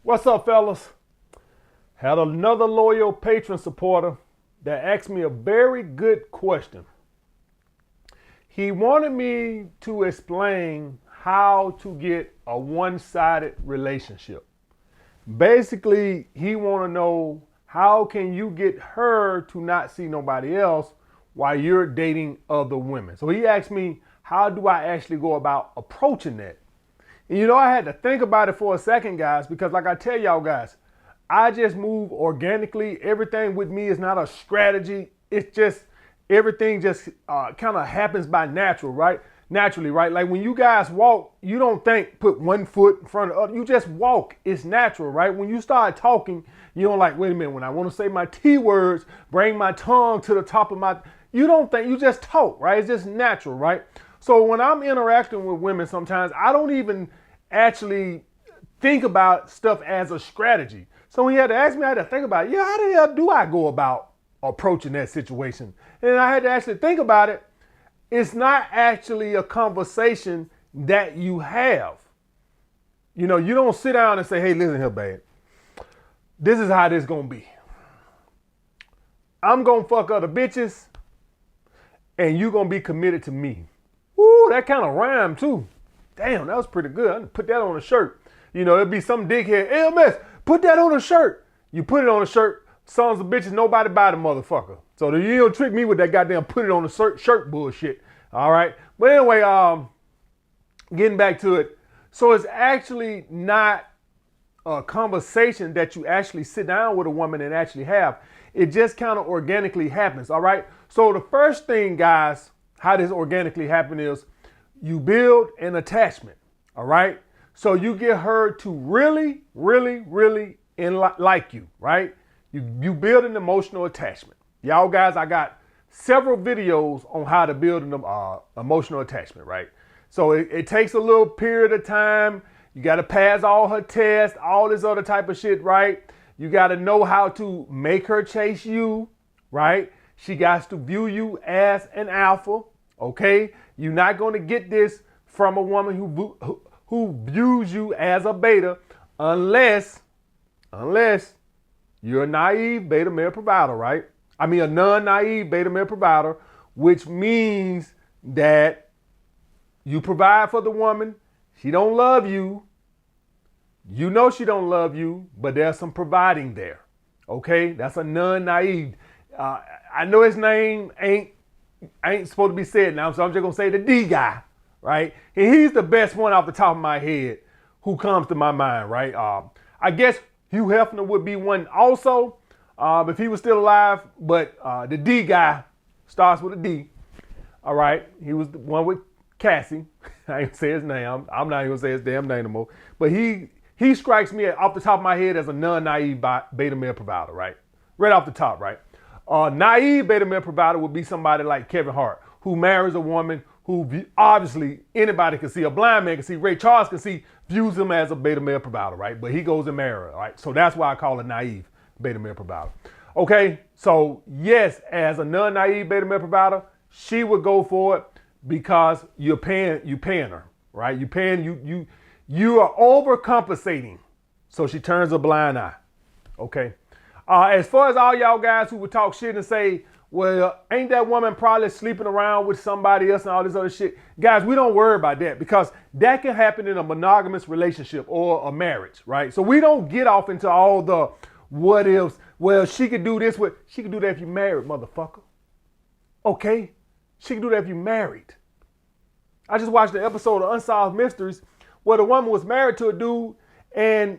What's up, fellas? Had another loyal patron supporter that asked me a very good question. He wanted me to explain how to get a one-sided relationship. Basically, he want to know how can you get her to not see nobody else while you're dating other women. So he asked me, how do I actually go about approaching that? And I had to think about it for a second, guys, because like I tell y'all guys, I just move organically. Everything with me is not a strategy. It's just everything just kind of happens by natural, right? Naturally, right? Like when you guys walk, you don't think put one foot in front of the other. You just walk. It's natural, right? When you start talking, you don't like, wait a minute, when I want to say my T words, bring my tongue to the top of my, you don't think, you just talk, right? It's just natural, right? So when I'm interacting with women sometimes, I don't even actually think about stuff as a strategy. So when he had to ask me, I had to think about, how the hell do I go about approaching that situation? And I had to actually think about it. It's not actually a conversation that you have. You don't sit down and say, hey, listen here, babe. This is how this gonna be. I'm gonna fuck other bitches and you gonna be committed to me. Ooh, that kind of rhymed too. Damn, that was pretty good. I put that on a shirt. It'd be some dickhead, LMS, put that on a shirt. You put it on a shirt, sons of bitches, nobody buy the motherfucker. So you don't trick me with that goddamn put it on a shirt bullshit. All right. But anyway, getting back to it. So it's actually not a conversation that you actually sit down with a woman and actually have. It just kind of organically happens. All right. So the first thing, guys, how this organically happens is you build an attachment. All right. So you get her to really, really, really like you, right? You build an emotional attachment. Y'all guys, I got several videos on how to build an emotional attachment, right? So it takes a little period of time. You got to pass all her tests, all this other type of shit, right? You got to know how to make her chase you, right? She got to view you as an alpha, okay? You're not going to get this from a woman who views you as a beta unless you're a naive beta male provider, right? I mean, a non-naive beta male provider, which means that you provide for the woman. She don't love you. You know she don't love you, but there's some providing there. Okay, that's a non-naive. I know his name ain't supposed to be said now, so I'm just gonna say the D guy, right? And he's the best one off the top of my head who comes to my mind, right? I guess Hugh Hefner would be one also, if he was still alive, but the D guy starts with a D. All right, he was the one with Cassie. I ain't say his name. I'm not even gonna say his damn name no more. But he strikes me off the top of my head as a non-naive beta male provider, right? Right off the top, right? Naive beta male provider would be somebody like Kevin Hart, who marries a woman who obviously anybody can see, a blind man can see, Ray Charles can see, views him as a beta male provider, right? But he goes and marries her, right? So that's why I call it naive beta male provider. Okay, so yes, as a non-naive beta male provider, she would go for it because you're paying her, right? You are overcompensating, so she turns a blind eye. Okay. As far as all y'all guys who would talk shit and say, well, ain't that woman probably sleeping around with somebody else and all this other shit? Guys, we don't worry about that because that can happen in a monogamous relationship or a marriage, right? So we don't get off into all the what ifs. Well, she could do this. She could do that if you're married, motherfucker. Okay? She could do that if you're married. I just watched the episode of Unsolved Mysteries where the woman was married to a dude and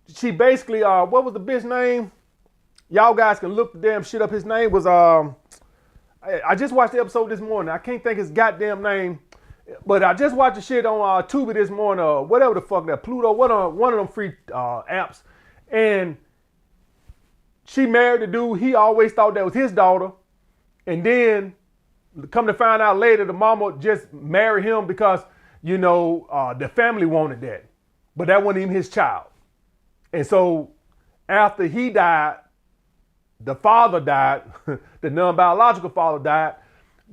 she basically, what was the bitch name? Y'all guys can look the damn shit up. His name was, I just watched the episode this morning. I can't think his goddamn name, but I just watched the shit on Tubi this morning, whatever the fuck that, Pluto, one of them free apps. And she married the dude. He always thought that was his daughter. And then come to find out later, the mama just married him because, the family wanted that. But that wasn't even his child. And so after he died, the father died, the non-biological father died,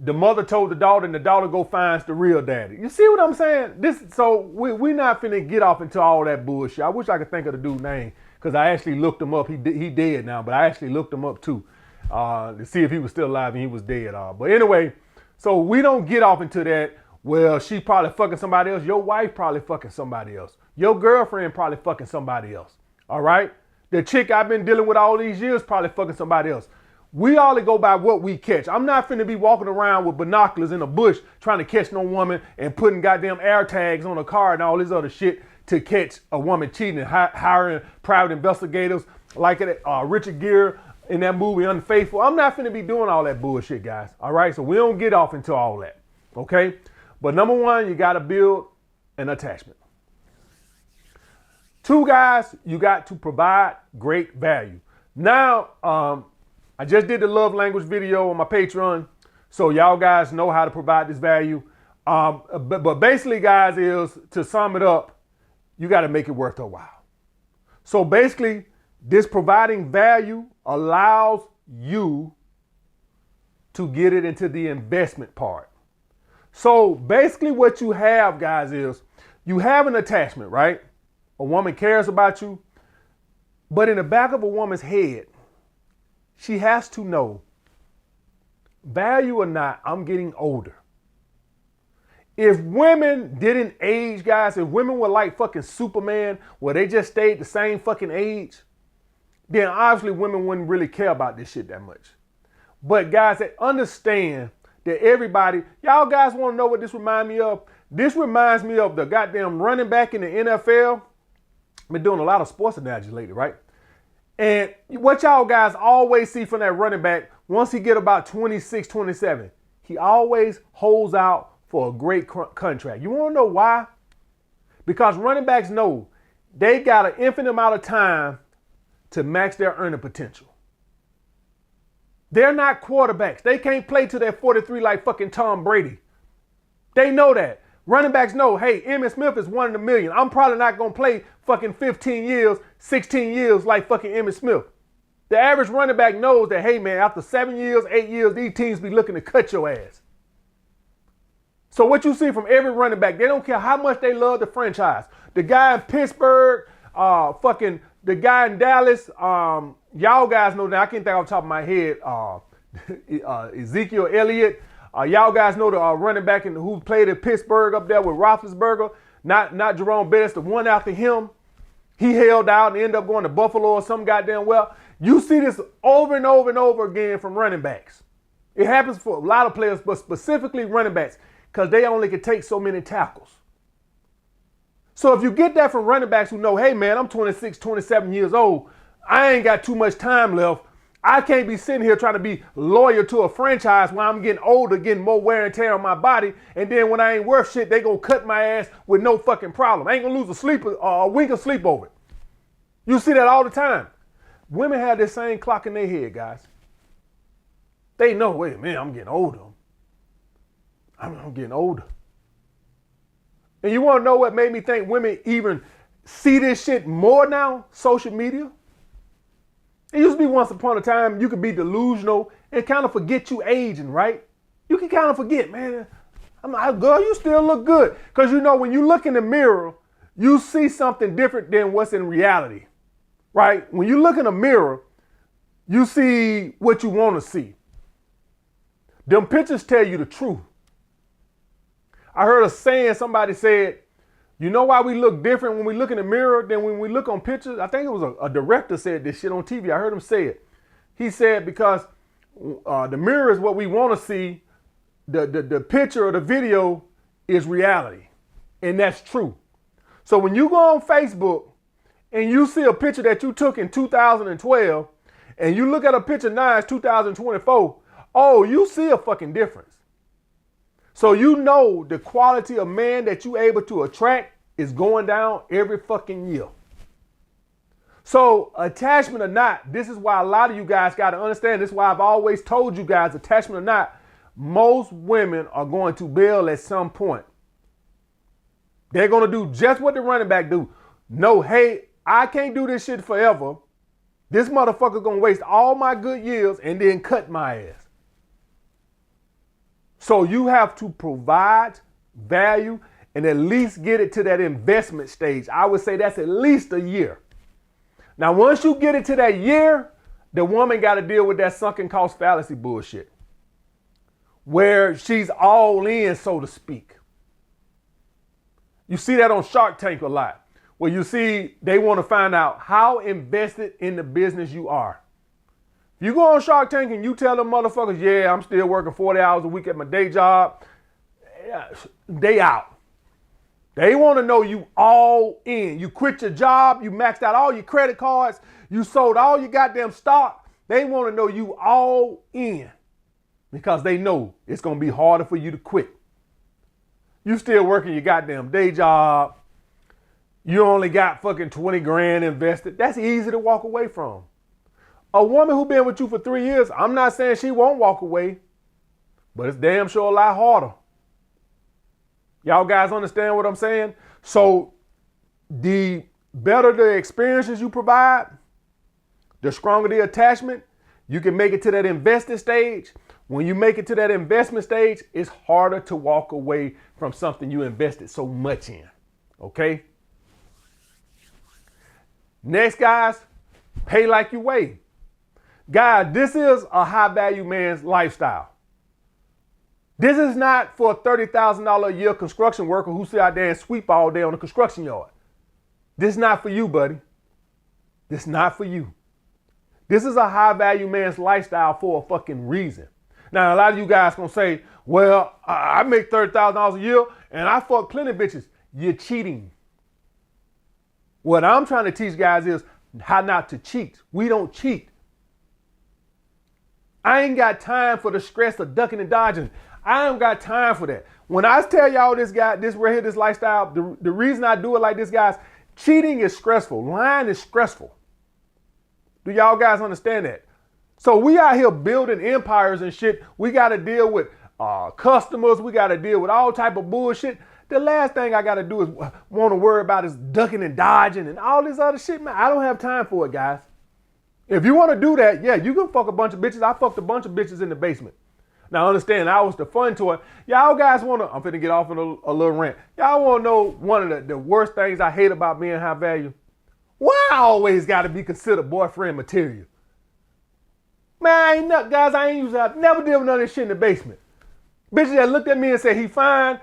the mother told the daughter, and the daughter go finds the real daddy. You see what I'm saying? So we not finna get off into all that bullshit. I wish I could think of the dude's name, because I actually looked him up. He dead now, but I actually looked him up too to see if he was still alive, and he was dead. But anyway, so we don't get off into that. Well, she probably fucking somebody else. Your wife probably fucking somebody else. Your girlfriend probably fucking somebody else. All right? The chick I've been dealing with all these years probably fucking somebody else. We only go by what we catch. I'm not finna be walking around with binoculars in a bush trying to catch no woman and putting goddamn air tags on a car and all this other shit to catch a woman cheating and hiring private investigators like Richard Gere in that movie Unfaithful. I'm not finna be doing all that bullshit, guys. All right? So we don't get off into all that. Okay? But number one, you gotta build an attachment. Two, guys, you got to provide great value. Now, I just did the love language video on my Patreon, so y'all guys know how to provide this value. But basically, guys, is to sum it up, you got to make it worth a while. So basically, this providing value allows you to get it into the investment part. So basically what you have, guys, is you have an attachment, right? A woman cares about you, but in the back of a woman's head, she has to know, value or not, I'm getting older. If women didn't age, guys, if women were like fucking Superman, where they just stayed the same fucking age, then obviously women wouldn't really care about this shit that much. But guys, they understand that everybody, y'all guys want to know what this reminds me of? This reminds me of the goddamn running back in the NFL. I've been doing a lot of sports analogies lately, right? And what y'all guys always see from that running back, once he get about 26, 27, he always holds out for a great contract. You want to know why? Because running backs know they got an infinite amount of time to max their earning potential. They're not quarterbacks. They can't play till they're 43 like fucking Tom Brady. They know that. Running backs know, hey, Emmitt Smith is 1 in a million. I'm probably not going to play fucking 15 years, 16 years like fucking Emmitt Smith. The average running back knows that, hey, man, after 7 years, 8 years, these teams be looking to cut your ass. So what you see from every running back, they don't care how much they love the franchise. The guy in Pittsburgh, the guy in Dallas, y'all guys know that. I can't think off the top of my head. Ezekiel Elliott. Y'all guys know the running back who played in Pittsburgh up there with Roethlisberger. Not Jerome Bettis, the one after him. He held out and ended up going to Buffalo or some goddamn well. You see this over and over and over again from running backs. It happens for a lot of players, but specifically running backs, because they only can take so many tackles. So if you get that from running backs who know, hey man, I'm 26, 27 years old. I ain't got too much time left. I can't be sitting here trying to be loyal to a franchise when I'm getting older, getting more wear and tear on my body. And then when I ain't worth shit, they gonna cut my ass with no fucking problem. I ain't gonna lose a wink of sleep over it. You see that all the time. Women have this same clock in their head, guys. They know, wait a minute, I'm getting older. I'm getting older. And you want to know what made me think women even see this shit more now? Social media. It used to be once upon a time you could be delusional and kind of forget you aging, right? You can kind of forget, man, I'm like, girl, you still look good. Because you know, when you look in the mirror, you see something different than what's in reality, right? When you look in a mirror, you see what you want to see. Them pictures tell you the truth. I heard a saying, somebody said, you know why we look different when we look in the mirror than when we look on pictures? I think it was a director said this shit on TV. I heard him say it. He said because the mirror is what we want to see. The picture or the video is reality. And that's true. So when you go on Facebook and you see a picture that you took in 2012 and you look at a picture now, it's 2024, oh, you see a fucking difference. So you know the quality of man that you able to attract is going down every fucking year. So attachment or not, this is why a lot of you guys got to understand. This is why I've always told you guys, attachment or not, most women are going to bail at some point. They're going to do just what the running back do. No, hey, I can't do this shit forever. This motherfucker going to waste all my good years and then cut my ass. So you have to provide value and at least get it to that investment stage. I would say that's at least a year. Now, once you get it to that year, the woman got to deal with that sunken cost fallacy bullshit, where she's all in, so to speak. You see that on Shark Tank a lot, where you see they want to find out how invested in the business you are. If you go on Shark Tank and you tell them motherfuckers, yeah, I'm still working 40 hours a week at my day job, they out. They want to know you all in. You quit your job, you maxed out all your credit cards, you sold all your goddamn stock. They want to know you all in because they know it's going to be harder for you to quit. You still working your goddamn day job. You only got fucking 20 grand invested. That's easy to walk away from. A woman who been with you for 3 years, I'm not saying she won't walk away, but it's damn sure a lot harder. Y'all guys understand what I'm saying? So the better the experiences you provide, the stronger the attachment, you can make it to that invested stage. When you make it to that investment stage, it's harder to walk away from something you invested so much in. Okay? Next, guys, pay like you weigh. Guys, this is a high value man's lifestyle. This is not for a $30,000 a year construction worker who sit out there and sweep all day on the construction yard. This is not for you, buddy. This is not for you. This is a high value man's lifestyle for a fucking reason. Now, a lot of you guys gonna say, well, I make $30,000 a year and I fuck plenty of bitches. You're cheating. What I'm trying to teach guys is how not to cheat. We don't cheat. I ain't got time for the stress of ducking and dodging. I ain't got time for that. When I tell y'all this right here, this lifestyle, the reason I do it like this, guys, cheating is stressful. Lying is stressful. Do y'all guys understand that? So we out here building empires and shit. We got to deal with customers. We got to deal with all type of bullshit. The last thing I got to do is want to worry about is ducking and dodging and all this other shit, man. I don't have time for it, guys. If you want to do that, yeah, you can fuck a bunch of bitches. I fucked a bunch of bitches in the basement. Now understand, I was the fun toy. Y'all guys want to, I'm finna get off on a little rant. Y'all want to know one of the worst things I hate about being high value? Why I always got to be considered boyfriend material? Man, I never did none of this shit in the basement. Bitches that looked at me and said, he fine.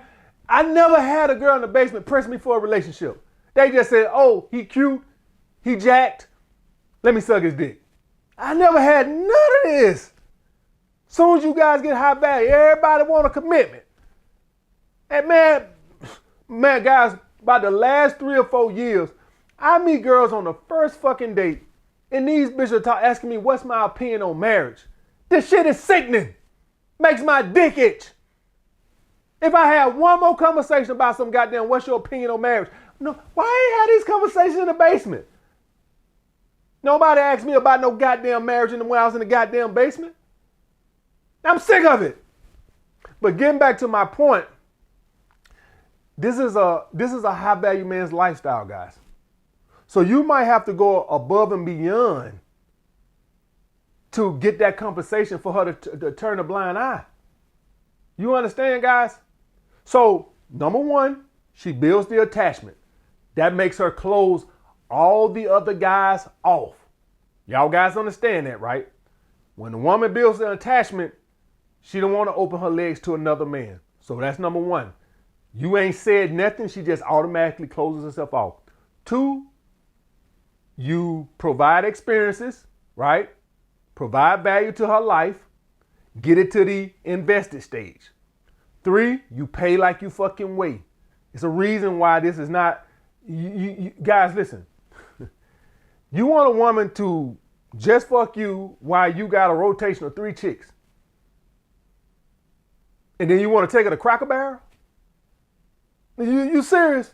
I never had a girl in the basement press me for a relationship. They just said, oh, he cute, he jacked, let me suck his dick. I never had none of this. Soon as you guys get high value, everybody want a commitment. And man, guys, by the last 3 or 4 years, I meet girls on the first fucking date, and these bitches are asking me what's my opinion on marriage. This shit is sickening. Makes my dick itch. If I had one more conversation about some goddamn what's your opinion on marriage, no, why ain't had these conversations in the basement? Nobody asked me about no goddamn marriage when I was in the goddamn basement. I'm sick of it. But getting back to my point, this is a high value man's lifestyle, guys. So you might have to go above and beyond to get that compensation for her to turn a blind eye. You understand, guys? So, number one, she builds the attachment. That makes her close all the other guys off. Y'all guys understand that, right? When a woman builds an attachment, she don't want to open her legs to another man. So that's number one. You ain't said nothing, she just automatically closes herself off. 2, you provide experiences, right? Provide value to her life. Get it to the invested stage. 3, you pay like you fucking weigh. It's a reason why this is not, you guys, listen. You want a woman to just fuck you while you got a rotation of 3 chicks. And then you want to take her to Cracker Barrel? You serious?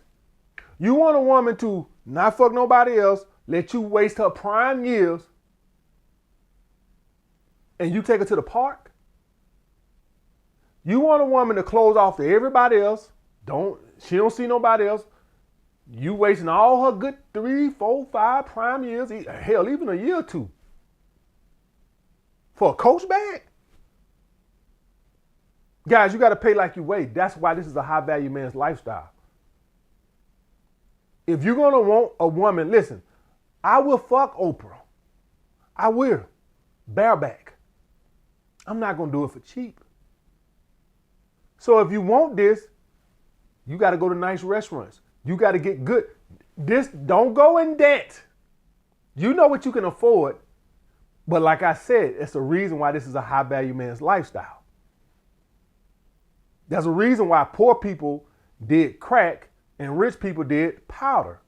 You want a woman to not fuck nobody else, let you waste her prime years, and you take her to the park? You want a woman to close off to everybody else, she don't see nobody else. You wasting all her good 3, 4, 5 prime years, hell, even a year or 2. For a Coach bag? Guys, you got to pay like you weigh. That's why this is a high value man's lifestyle. If you're going to want a woman, listen, I will fuck Oprah. I will. Bareback. I'm not going to do it for cheap. So if you want this, you got to go to nice restaurants. You got to get good. Don't go in debt. You know what you can afford. But like I said, it's a reason why this is a high value man's lifestyle. There's a reason why poor people did crack and rich people did powder.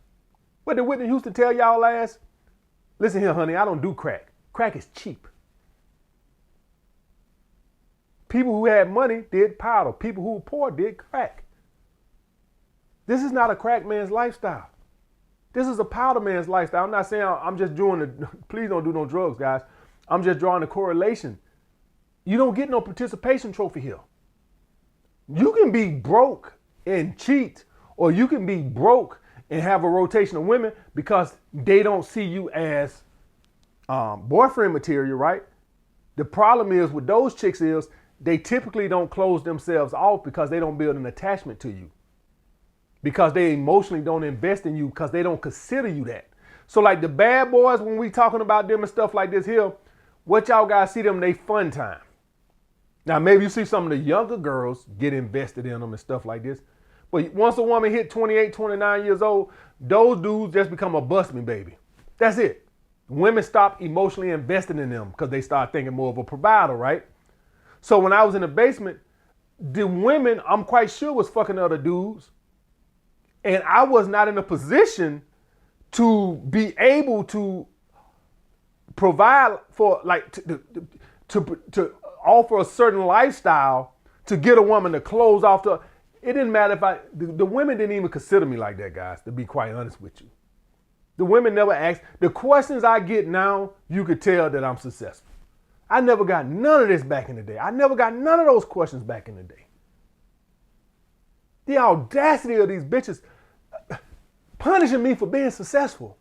What did Whitney Houston tell y'all last? Listen here, honey, I don't do crack. Crack is cheap. People who had money did powder. People who were poor did crack. This is not a crack man's lifestyle. This is a powder man's lifestyle. I'm not saying I'm just doing the, please don't do no drugs, guys. I'm just drawing a correlation. You don't get no participation trophy here. You can be broke and cheat, or you can be broke and have a rotation of women because they don't see you as boyfriend material, right? The problem is with those chicks is they typically don't close themselves off because they don't build an attachment to you. Because they emotionally don't invest in you because they don't consider you that. So like the bad boys, when we talking about them and stuff like this here, what y'all guys see them, they fun time. Now maybe you see some of the younger girls get invested in them and stuff like this. But once a woman hit 28, 29 years old, those dudes just become a bust me baby. That's it. Women stop emotionally investing in them because they start thinking more of a provider, right? So when I was in the basement, the women, I'm quite sure, was fucking other dudes. And I was not in a position to be able to provide for, like, to offer a certain lifestyle to get a woman to close off the. It didn't matter if the women didn't even consider me like that, guys, to be quite honest with you. The women never asked. The questions I get now, you could tell that I'm successful. I never got none of this back in the day. I never got none of those questions back in the day. The audacity of these bitches punishing me for being successful.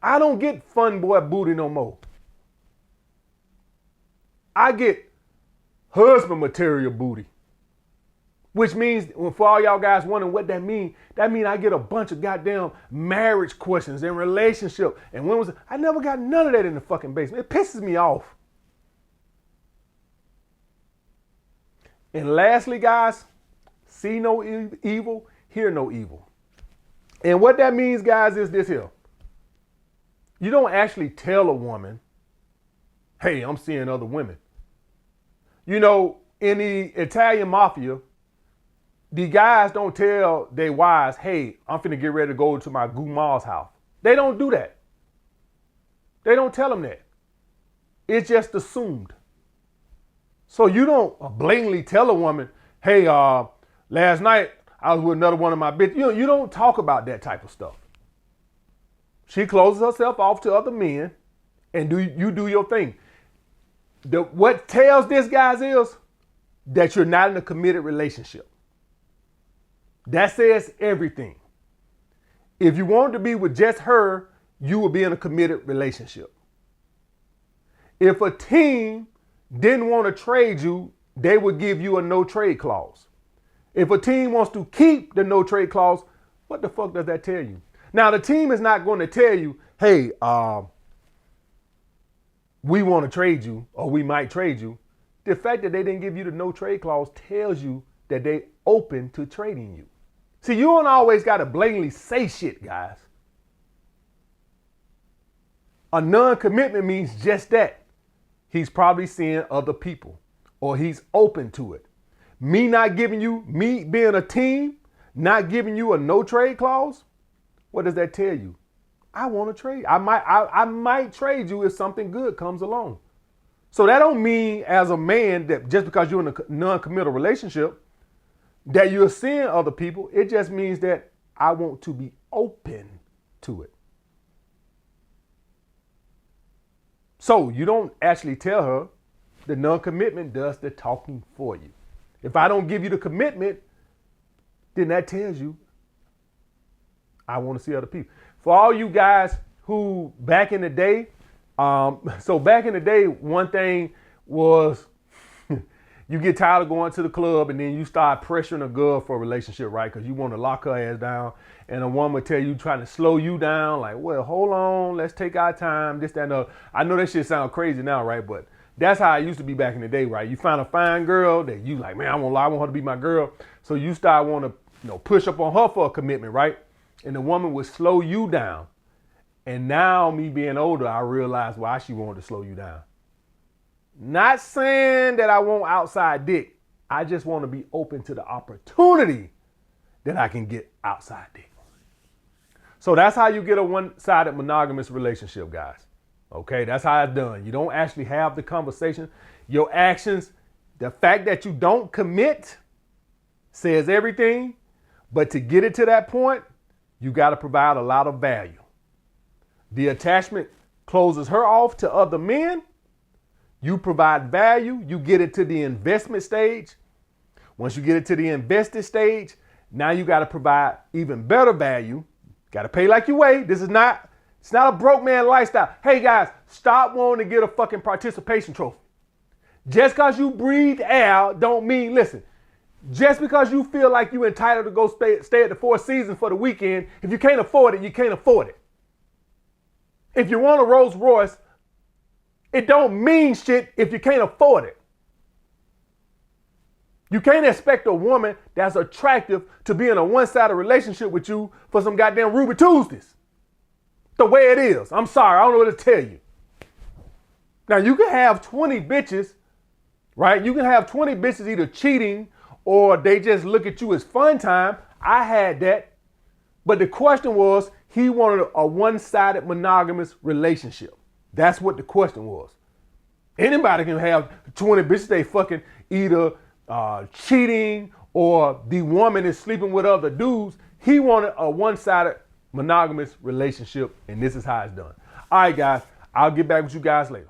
I don't get fun boy booty no more. I get husband material booty. Which means, for all y'all guys wondering what that means I get a bunch of goddamn marriage questions and relationship. And when was it? I never got none of that in the fucking basement. It pisses me off. And lastly, guys, see no evil, hear no evil. And what that means, guys, is this here. You don't actually tell a woman, hey, I'm seeing other women. You know, in the Italian mafia, the guys don't tell their wives, hey, I'm finna get ready to go to my Guma's house. They don't do that. They don't tell them that. It's just assumed. So you don't blatantly tell a woman, hey, last night I was with another one of my bitches. You don't talk about that type of stuff. She closes herself off to other men and you do your thing. What tells this, guys, is that you're not in a committed relationship. That says everything. If you wanted to be with just her, you would be in a committed relationship. If a team didn't want to trade you, they would give you a no trade clause. If a team wants to keep the no trade clause, what the fuck does that tell you? Now, the team is not going to tell you, hey, we want to trade you or we might trade you. The fact that they didn't give you the no trade clause tells you that they open to trading you. See, you don't always got to blatantly say shit, guys. A non-commitment means just that. He's probably seeing other people or he's open to it. Me being a team, not giving you a no trade clause, what does that tell you? I want to trade. I might trade you if something good comes along. So that don't mean as a man that just because you're in a non-committal relationship that you're seeing other people. It just means that I want to be open to it. So you don't actually tell her. The non-commitment does the talking for you. If I don't give you the commitment, then that tells you I want to see other people. For all you guys who back in the day, one thing was you get tired of going to the club and then you start pressuring a girl for a relationship, right? Because you want to lock her ass down. And a woman tell you, trying to slow you down, like, well, hold on, let's take our time, this, that, and the. I know that shit sounds crazy now, right? But that's how it used to be back in the day, right? You find a fine girl that you like, man, I won't lie, I want her to be my girl. So you start want to, push up on her for a commitment, right? And the woman would slow you down. And now, me being older, I realize why she wanted to slow you down. Not saying that I want outside dick. I just want to be open to the opportunity that I can get outside dick. So that's how you get a one-sided monogamous relationship, guys. Okay, that's how it's done. You don't actually have the conversation. Your actions, the fact that you don't commit says everything. But to get it to that point, you got to provide a lot of value. The attachment closes her off to other men. You provide value. You get it to the investment stage. Once you get it to the invested stage, now you got to provide even better value. Got to pay like you weigh. It's not a broke man lifestyle. Hey guys, stop wanting to get a fucking participation trophy. Just because you breathe air don't mean, listen, just because you feel like you're entitled to go stay at the Four Seasons for the weekend, if you can't afford it, you can't afford it. If you want a Rolls Royce, it don't mean shit if you can't afford it. You can't expect a woman that's attractive to be in a one-sided relationship with you for some goddamn Ruby Tuesdays. The way it is. I'm sorry, I don't know what to tell you. Now, you can have 20 bitches, right? You can have 20 bitches either cheating or they just look at you as fun time. I had that. But the question was, he wanted a one-sided monogamous relationship. That's what the question was. Anybody can have 20 bitches they fucking either cheating or the woman is sleeping with other dudes. He wanted a one-sided monogamous relationship, and this is how it's done. All right, guys, I'll get back with you guys later.